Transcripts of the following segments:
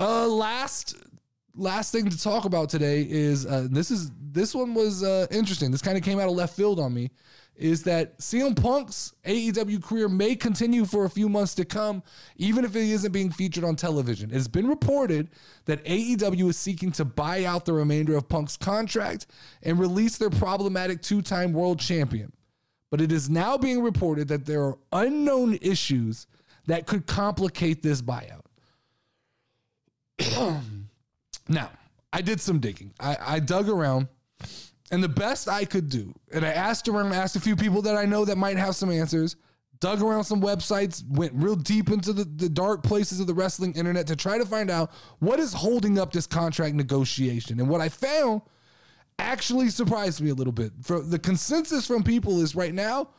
Last thing to talk about today is this one was interesting. This kind of came out of left field on me. Is that CM Punk's AEW career may continue for a few months to come, even if he isn't being featured on television. It's been reported that AEW is seeking to buy out the remainder of Punk's contract and release their problematic two-time world champion. But it is now being reported that there are unknown issues that could complicate this buyout. Now, I did some digging. I dug around. And the best I could do, and I asked around, asked a few people that I know that might have some answers, dug around some websites, went real deep into the dark places of the wrestling internet to try to find out what is holding up this contract negotiation. And what I found actually surprised me a little bit. For the consensus from people is right now,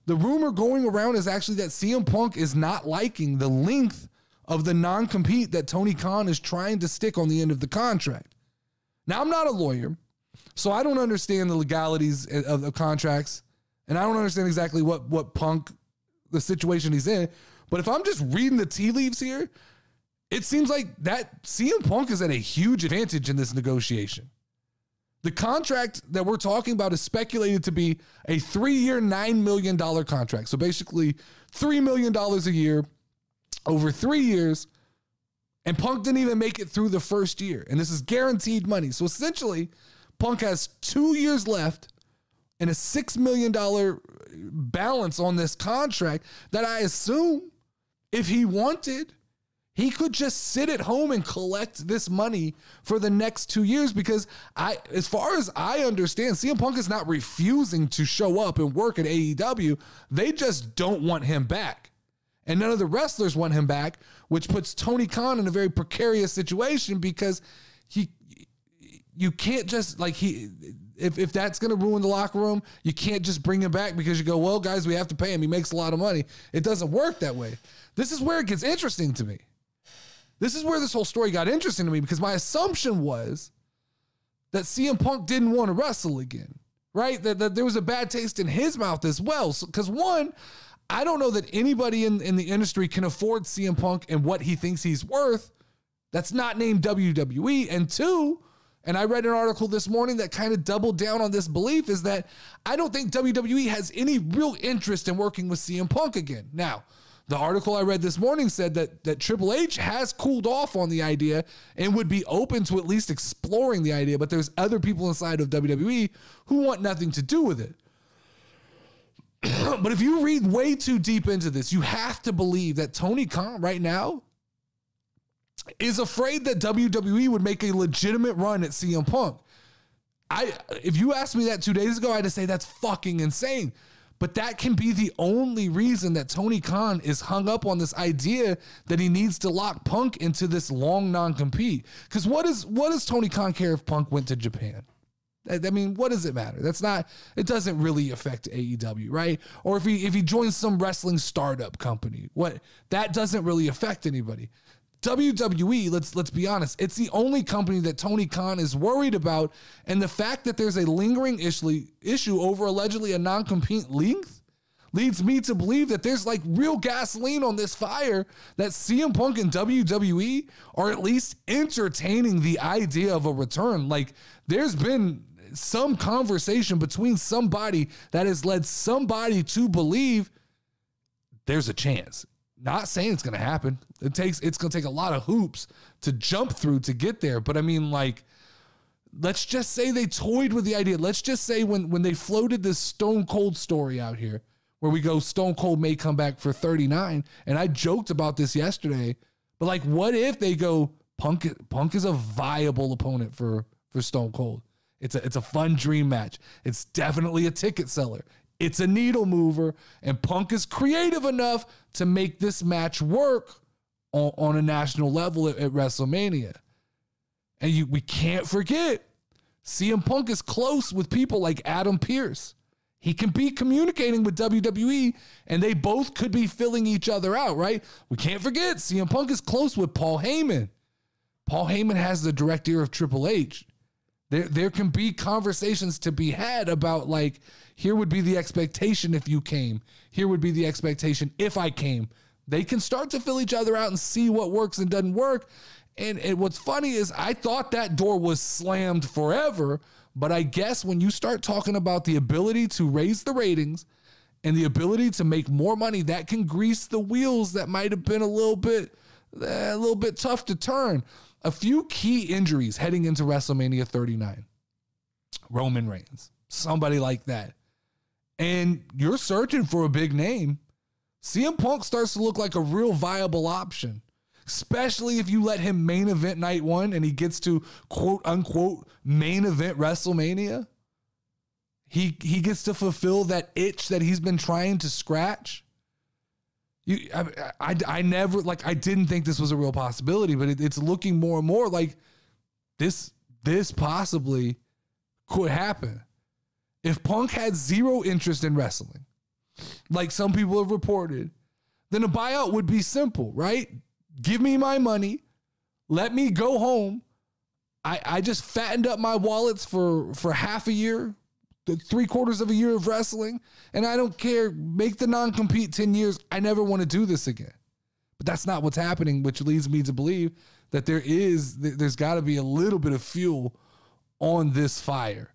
the rumor going around is actually that CM Punk is not liking the length of the non-compete that Tony Khan is trying to stick on the end of the contract. Now, I'm not a lawyer, so I don't understand the legalities of the contracts, and I don't understand exactly what Punk, the situation he's in. But if I'm just reading the tea leaves here, it seems like that CM Punk is at a huge advantage in this negotiation. The contract that we're talking about is speculated to be a 3-year, $9 million contract. So basically $3 million a year over 3 years, and Punk didn't even make it through the first year. And this is guaranteed money. So essentially, Punk has 2 years left and a $6 million balance on this contract that I assume if he wanted, he could just sit at home and collect this money for the next 2 years, because as far as I understand, CM Punk is not refusing to show up and work at AEW. They just don't want him back. And none of the wrestlers want him back, which puts Tony Khan in a very precarious situation, because you can't just, like, if that's going to ruin the locker room, you can't just bring him back because you go, well, guys, we have to pay him. He makes a lot of money. It doesn't work that way. This is where it gets interesting to me. This is where this whole story got interesting to me, because my assumption was that CM Punk didn't want to wrestle again, right? That there was a bad taste in his mouth as well. Because one, I don't know that anybody in the industry can afford CM Punk and what he thinks he's worth. That's not named WWE. And two, and I read an article this morning that kind of doubled down on this belief, is that I don't think WWE has any real interest in working with CM Punk again. Now, the article I read this morning said that Triple H has cooled off on the idea and would be open to at least exploring the idea, but there's other people inside of WWE who want nothing to do with it. But if you read way too deep into this, you have to believe that Tony Khan right now is afraid that WWE would make a legitimate run at CM Punk. If you asked me that 2 days ago, I'd say that's fucking insane. But that can be the only reason that Tony Khan is hung up on this idea that he needs to lock Punk into this long non-compete. Because what does Tony Khan care if Punk went to Japan? I mean, what does it matter? It doesn't really affect AEW, right? Or if he joins some wrestling startup company, that doesn't really affect anybody. WWE, let's be honest, it's the only company that Tony Khan is worried about, and the fact that there's a lingering issue over allegedly a non-compete length leads me to believe that there's like real gasoline on this fire, that CM Punk and WWE are at least entertaining the idea of a return. Like, there's been some conversation between somebody that has led somebody to believe there's a chance. Not saying it's going to happen. It's going to take a lot of hoops to jump through to get there. But I mean, like, let's just say they toyed with the idea. Let's just say when they floated this Stone Cold story out here, where we go, Stone Cold may come back for 39. And I joked about this yesterday, but like, what if they go, Punk is a viable opponent for Stone Cold. It's a fun dream match. It's definitely a ticket seller. It's a needle mover, and Punk is creative enough to make this match work on a national level at WrestleMania. And we can't forget, CM Punk is close with people like Adam Pearce. He can be communicating with WWE, and they both could be filling each other out, right? We can't forget, CM Punk is close with Paul Heyman. Paul Heyman has the direct ear of Triple H. There can be conversations to be had about, like, here would be the expectation if you came. Here would be the expectation if I came. They can start to fill each other out and see what works and doesn't work. And what's funny is I thought that door was slammed forever, but I guess when you start talking about the ability to raise the ratings and the ability to make more money, that can grease the wheels that might have been a little bit tough to turn. A few key injuries heading into WrestleMania 39. Roman Reigns, somebody like that. And you're searching for a big name. CM Punk starts to look like a real viable option, especially if you let him main event night one and he gets to quote unquote main event WrestleMania. He gets to fulfill that itch that he's been trying to scratch. I never, like, I didn't think this was a real possibility, but it's looking more and more like this possibly could happen. If Punk had zero interest in wrestling, like some people have reported, then a buyout would be simple, right? Give me my money. Let me go home. I just fattened up my wallets for half a year, 3/4 of a year of wrestling, and I don't care. Make the non-compete 10 years. I never want to do this again. But that's not what's happening, which leads me to believe that there's got to be a little bit of fuel on this fire.